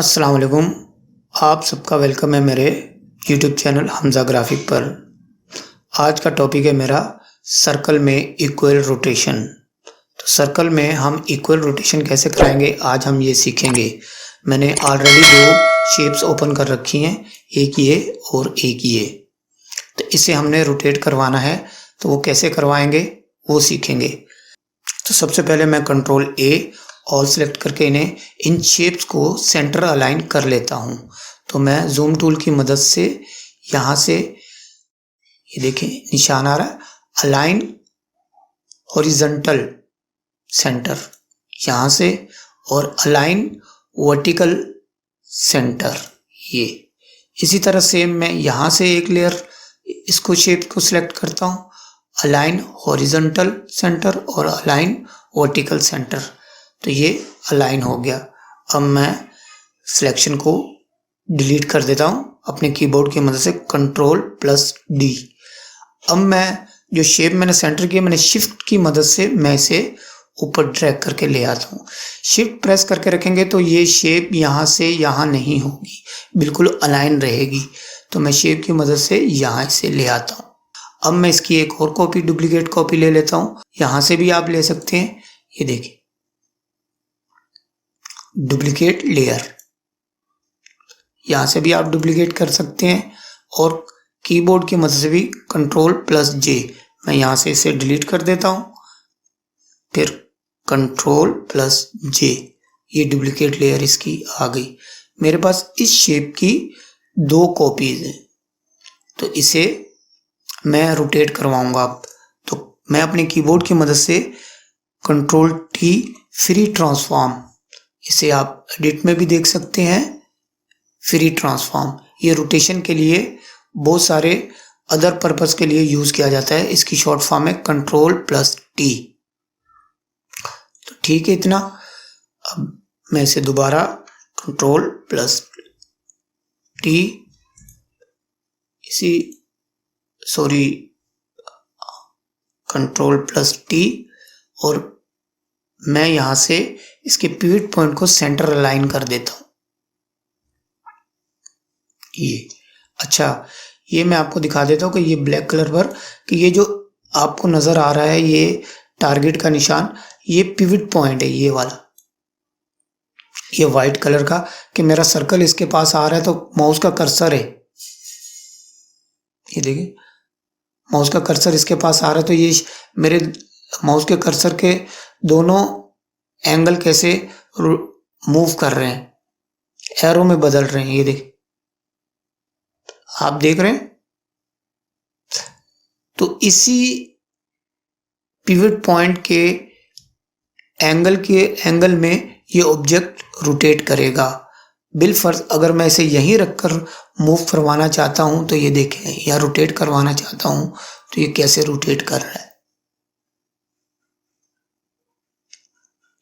अस्सलाम वालेकुम। आप सबका वेलकम है मेरे यूट्यूब चैनल हमज़ा ग्राफिक पर। आज का टॉपिक है मेरा सर्कल में इक्वल रोटेशन। तो सर्कल में हम इक्वल रोटेशन कैसे कराएंगे आज हम ये सीखेंगे। मैंने ऑलरेडी दो शेप्स ओपन कर रखी हैं, एक ये और एक ये। तो इसे हमने रोटेट करवाना है, तो वो कैसे करवाएंगे वो सीखेंगे। तो सबसे पहले मैं कंट्रोल ए ऑल सेलेक्ट करके इन शेप्स को सेंटर अलाइन कर लेता हूँ। तो मैं जूम टूल की मदद से यहाँ से ये देखें निशान आ रहा है, अलाइन हॉरिजॉन्टल सेंटर यहाँ से, और अलाइन वर्टिकल सेंटर ये। इसी तरह से मैं यहाँ से एक लेयर इसको शेप को सिलेक्ट करता हूँ, अलाइन हॉरिजॉन्टल सेंटर और अलाइन वर्टिकल सेंटर। तो ये अलाइन हो गया। अब मैं सिलेक्शन को डिलीट कर देता हूँ अपने कीबोर्ड की मदद से Ctrl+D। अब मैं जो शेप मैंने सेंटर किया, मैंने शिफ्ट की मदद से मैं इसे ऊपर ड्रैग करके ले आता हूँ। शिफ्ट प्रेस करके रखेंगे तो ये शेप यहाँ से यहाँ नहीं होगी, बिल्कुल अलाइन रहेगी। तो मैं शेप की मदद से यहाँ से ले आता हूँ। अब मैं इसकी एक और कॉपी, डुप्लीकेट कॉपी ले लेता हूँ। यहाँ से भी आप ले सकते हैं, ये देखिए डुप्लीकेट लेयर, यहाँ से भी आप डुप्लीकेट कर सकते हैं, और कीबोर्ड की मदद से भी Ctrl+J। मैं यहाँ से इसे डिलीट कर देता हूँ, फिर Ctrl+J, ये डुप्लीकेट लेयर इसकी आ गई। मेरे पास इस शेप की दो कॉपीज हैं, तो इसे मैं रोटेट करवाऊंगा। अब तो मैं अपने कीबोर्ड की मदद से Ctrl+T फ्री ट्रांसफॉर्म, इसे आप एडिट में भी देख सकते हैं, फ्री ट्रांसफॉर्म। ये रोटेशन के लिए बहुत सारे अदर पर्पस के लिए यूज किया जाता है। इसकी शॉर्ट फॉर्म है Ctrl+T। तो ठीक है इतना। अब मैं इसे दोबारा Ctrl+T Ctrl+T, और मैं यहां से इसके पिवट पॉइंट को सेंटर अलाइन कर देता हूं। ये अच्छा, ये मैं आपको दिखा देता हूं कि ये ब्लैक कलर पर कि ये जो आपको नजर आ रहा है ये टारगेट का निशान, ये पिवट पॉइंट है ये वाला, ये व्हाइट कलर का, कि मेरा सर्कल इसके पास आ रहा है। तो माउस का कर्सर है, ये देखिए माउस का कर्सर इसके पास आ रहा है। तो ये मेरे माउस के कर्सर के दोनों एंगल कैसे मूव कर रहे हैं, एरो में बदल रहे हैं, ये देख आप देख रहे हैं। तो इसी पिवट पॉइंट के एंगल में ये ऑब्जेक्ट रोटेट करेगा। बिलफर्ज अगर मैं इसे यहीं रखकर मूव करवाना चाहता हूं तो ये देखें, या रोटेट करवाना चाहता हूं तो ये कैसे रोटेट कर रहा है,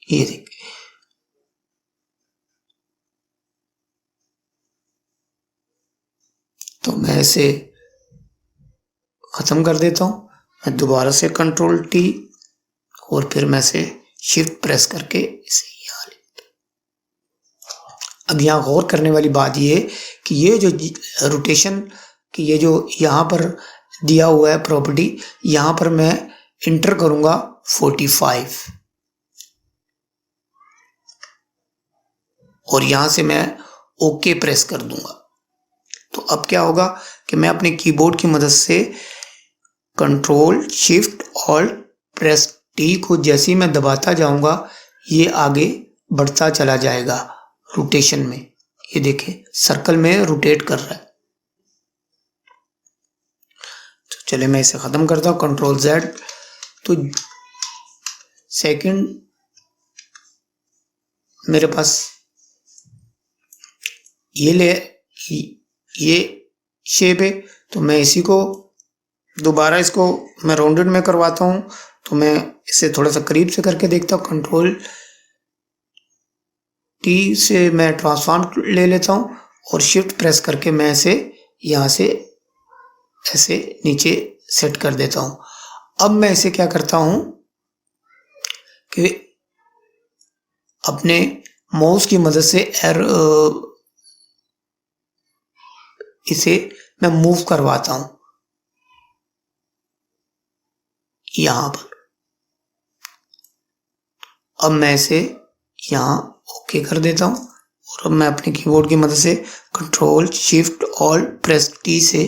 ये देखिए। तो मैं इसे खत्म कर देता हूं। मैं दोबारा से Ctrl+T और फिर मैं इसे शिफ्ट प्रेस करके इसे यहाँ ले। अब यहाँ गौर करने वाली बात ये कि ये जो रोटेशन की ये जो यहाँ पर दिया हुआ है प्रॉपर्टी, यहाँ पर मैं इंटर करूंगा 45, और यहां से मैं ओके प्रेस कर दूंगा। तो अब क्या होगा कि मैं अपने कीबोर्ड की मदद से Ctrl+Shift+Alt+T को जैसे ही मैं दबाता जाऊंगा ये आगे बढ़ता चला जाएगा रोटेशन में। ये देखें सर्कल में रोटेट कर रहा है। तो चले मैं इसे खत्म करता हूं Ctrl+Z। तो सेकंड मेरे पास ये शेप है, तो मैं इसी को दोबारा इसको मैं राउंडेड में करवाता हूं। तो मैं इसे थोड़ा सा करीब से करके देखता हूं। Ctrl+T से मैं ट्रांसफॉर्म ले लेता हूं और शिफ्ट प्रेस करके मैं इसे यहां से ऐसे नीचे सेट कर देता हूं। अब मैं इसे क्या करता हूं कि अपने माउस की मदद से इसे मैं मूव करवाता हूं यहां पर। अब मैं इसे यहां ओके कर देता हूं और अब मैं अपने कीबोर्ड की मदद से control shift alt press T से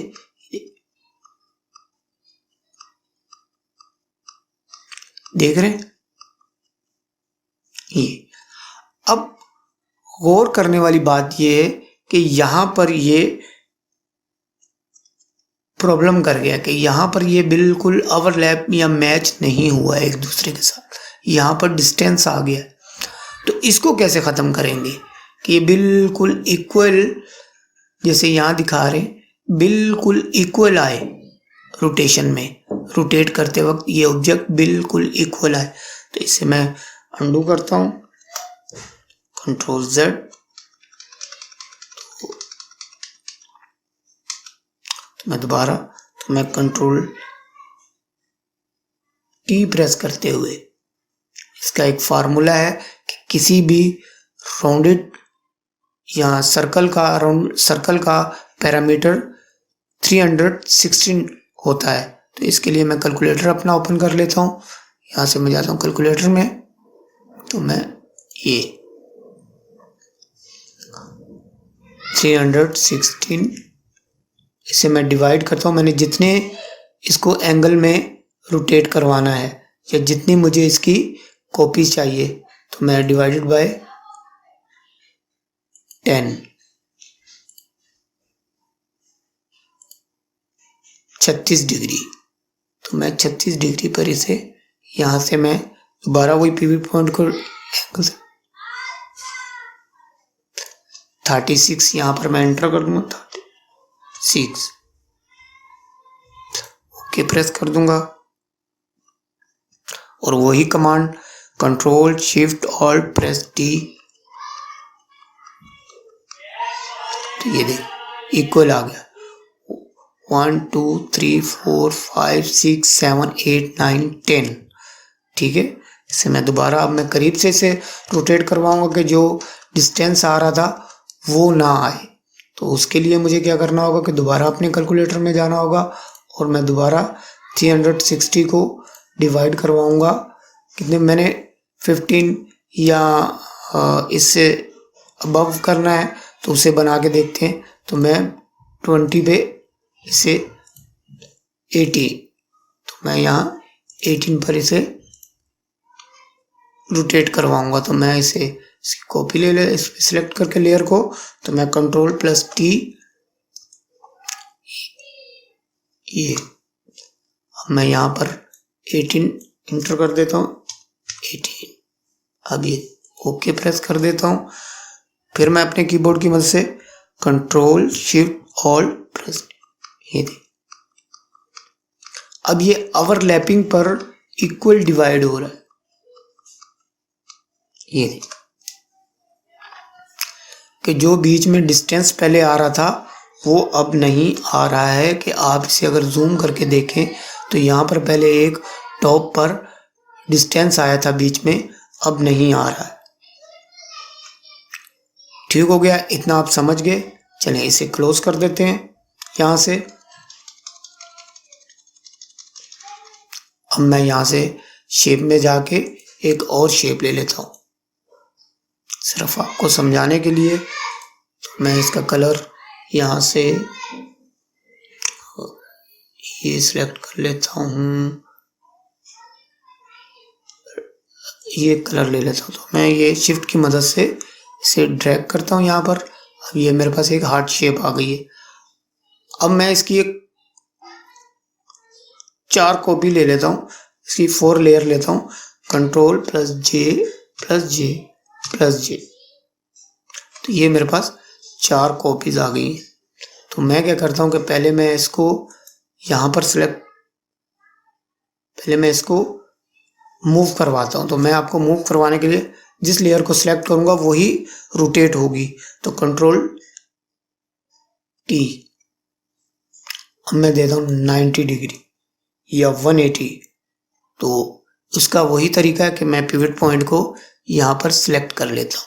देख रहे हैं ये। अब गौर करने वाली बात ये है कि यहां पर ये प्रॉब्लम कर गया कि यहां पर ये बिल्कुल ओवरलैप या मैच नहीं हुआ है एक दूसरे के साथ, यहां पर डिस्टेंस आ गया। तो इसको कैसे ख़त्म करेंगे कि ये बिल्कुल इक्वल, जैसे यहाँ दिखा रहे हैं बिल्कुल इक्वल आए रोटेशन में, रोटेट करते वक्त ये ऑब्जेक्ट बिल्कुल इक्वल आए। तो इसे मैं अंडू करता हूँ, कंट्रोल जेड, तो मैं दोबारा, तो मैं कंट्रोल टी प्रेस करते हुए, इसका एक फार्मूला है कि किसी भी राउंडेड या सर्कल का पैरामीटर 316 होता है। तो इसके लिए मैं कैलकुलेटर अपना ओपन कर लेता हूँ, यहाँ से मैं जाता हूँ कैलकुलेटर में, तो मैं ये 316 इसे मैं डिवाइड करता हूँ। मैंने जितने इसको एंगल में रोटेट करवाना है या जितनी मुझे इसकी कॉपी चाहिए, तो मैं डिवाइडेड बाय 10, 36 डिग्री। तो मैं 36 डिग्री पर इसे यहाँ से मैं दोबारा वही पिवट पॉइंट को एंगल से 36 यहाँ पर मैं एंटर कर दूंगा, 36 ओके प्रेस कर दूंगा और वही command control shift alt press T, तो ये देख इक्वल आ गया 1 2 3 4 5 6 7 8 9 10। ठीक है, इसे मैं दोबारा, अब मैं करीब से इसे रोटेट करवाऊंगा कि जो डिस्टेंस आ रहा था वो ना आए। तो उसके लिए मुझे क्या करना होगा कि दोबारा अपने कैलकुलेटर में जाना होगा और मैं दोबारा 360 को डिवाइड करवाऊंगा। कितने मैंने 15 या इससे अबव करना है तो उसे बना के देखते हैं। तो मैं 20 पे इसे 80, तो मैं यहाँ 18 पर इसे रोटेट करवाऊंगा। तो मैं इसे इसकी कॉपी ले सिलेक्ट करके लेयर को, तो मैं कंट्रोल प्लस टी, ये अब मैं यहाँ पर 18 इंटर कर देता हूँ, 18। अब ये ओके प्रेस कर देता हूँ। फिर मैं अपने कीबोर्ड की मदद से कंट्रोल शिफ्ट ऑल्ट प्रेस, ये दे, अब ये ओवरलैपिंग पर इक्वल डिवाइड हो रहा है, ये दे कि जो बीच में डिस्टेंस पहले आ रहा था वो अब नहीं आ रहा है। कि आप इसे अगर जूम करके देखें तो यहाँ पर पहले एक टॉप पर डिस्टेंस आया था बीच में, अब नहीं आ रहा है। ठीक हो गया, इतना आप समझ गए। चलें इसे क्लोज कर देते हैं यहाँ से। अब मैं यहाँ से शेप में जाके एक और शेप ले लेता हूँ सिर्फ आपको समझाने के लिए। तो मैं इसका कलर यहाँ से ये सिलेक्ट कर लेता हूँ, ये कलर ले लेता हूँ। तो मैं ये शिफ्ट की मदद से इसे ड्रैग करता हूँ यहाँ पर। अब ये मेरे पास एक हार्ट शेप आ गई है। अब मैं इसकी एक 4 कॉपी ले लेता हूँ, इसकी 4 लेयर लेता हूँ, कंट्रोल प्लस जे प्लस जे प्लस जे। तो ये मेरे पास 4 कॉपीज आ गई हैं। तो मैं क्या करता हूँ कि पहले मैं इसको यहाँ पर पहले मैं इसको मूव करवाता हूँ। तो मैं आपको मूव करवाने के लिए जिस लेयर को सिलेक्ट करूँगा वही रोटेट होगी। तो कंट्रोल टी, अब मैं देता हूँ 90 डिग्री या 180। तो उसका वही तरीका है कि मैं पिवट पॉइंट को यहाँ पर सिलेक्ट कर लेता हूँ।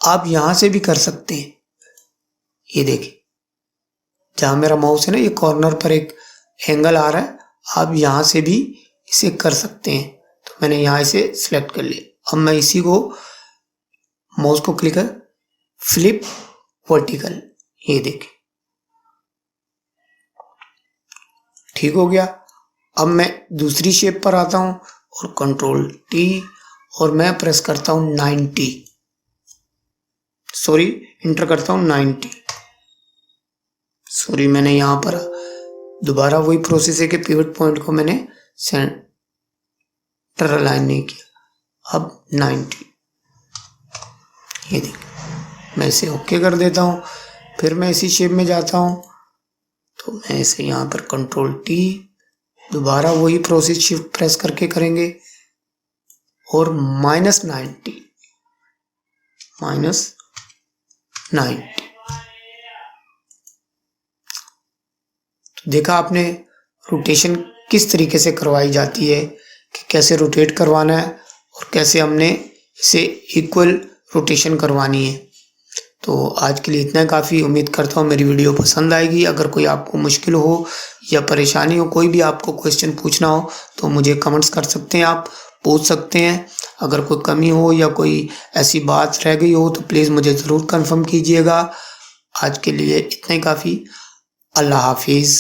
आप यहाँ से भी कर सकते हैं। ये देखिए, जहाँ मेरा माउस है ना, ये कॉर्नर पर एक एंगल आ रहा है, आप यहाँ से भी इसे कर सकते हैं। तो मैंने यहाँ इसे सिलेक्ट कर लिया। अब मैं इसी को माउस को क्लिक कर फ्लिप वर्टिकल, ये देखिए ठीक हो गया। अब मैं दूसरी शेप पर आता हूँ और कंट्रोल टी और मैं प्रेस करता हूँ 90, सॉरी इंटर करता हूँ 90, सॉरी मैंने यहाँ पर दोबारा वही प्रोसेस है कि पिवट पॉइंट को मैंने सेंटर अलाइन नहीं किया। अब 90, ये देखिए मैं इसे ओके कर देता हूँ। फिर मैं इसी शेप में जाता हूँ, तो मैं इसे यहाँ पर कंट्रोल टी, दोबारा वही प्रोसेस शिफ्ट प्रेस करके करेंगे और -90, तो देखा आपने रोटेशन किस तरीके से करवाई जाती है, कि कैसे रोटेट करवाना है और कैसे हमने इसे इक्वल रोटेशन करवानी है। तो आज के लिए इतना काफ़ी। उम्मीद करता हूँ मेरी वीडियो पसंद आएगी। अगर कोई आपको मुश्किल हो या परेशानी हो, कोई भी आपको क्वेश्चन पूछना हो तो मुझे कमेंट्स कर सकते हैं, आप पूछ सकते हैं। अगर कोई कमी हो या कोई ऐसी बात रह गई हो तो प्लीज़ मुझे ज़रूर कंफर्म कीजिएगा। आज के लिए इतना ही काफ़ी। अल्लाह हाफिज़।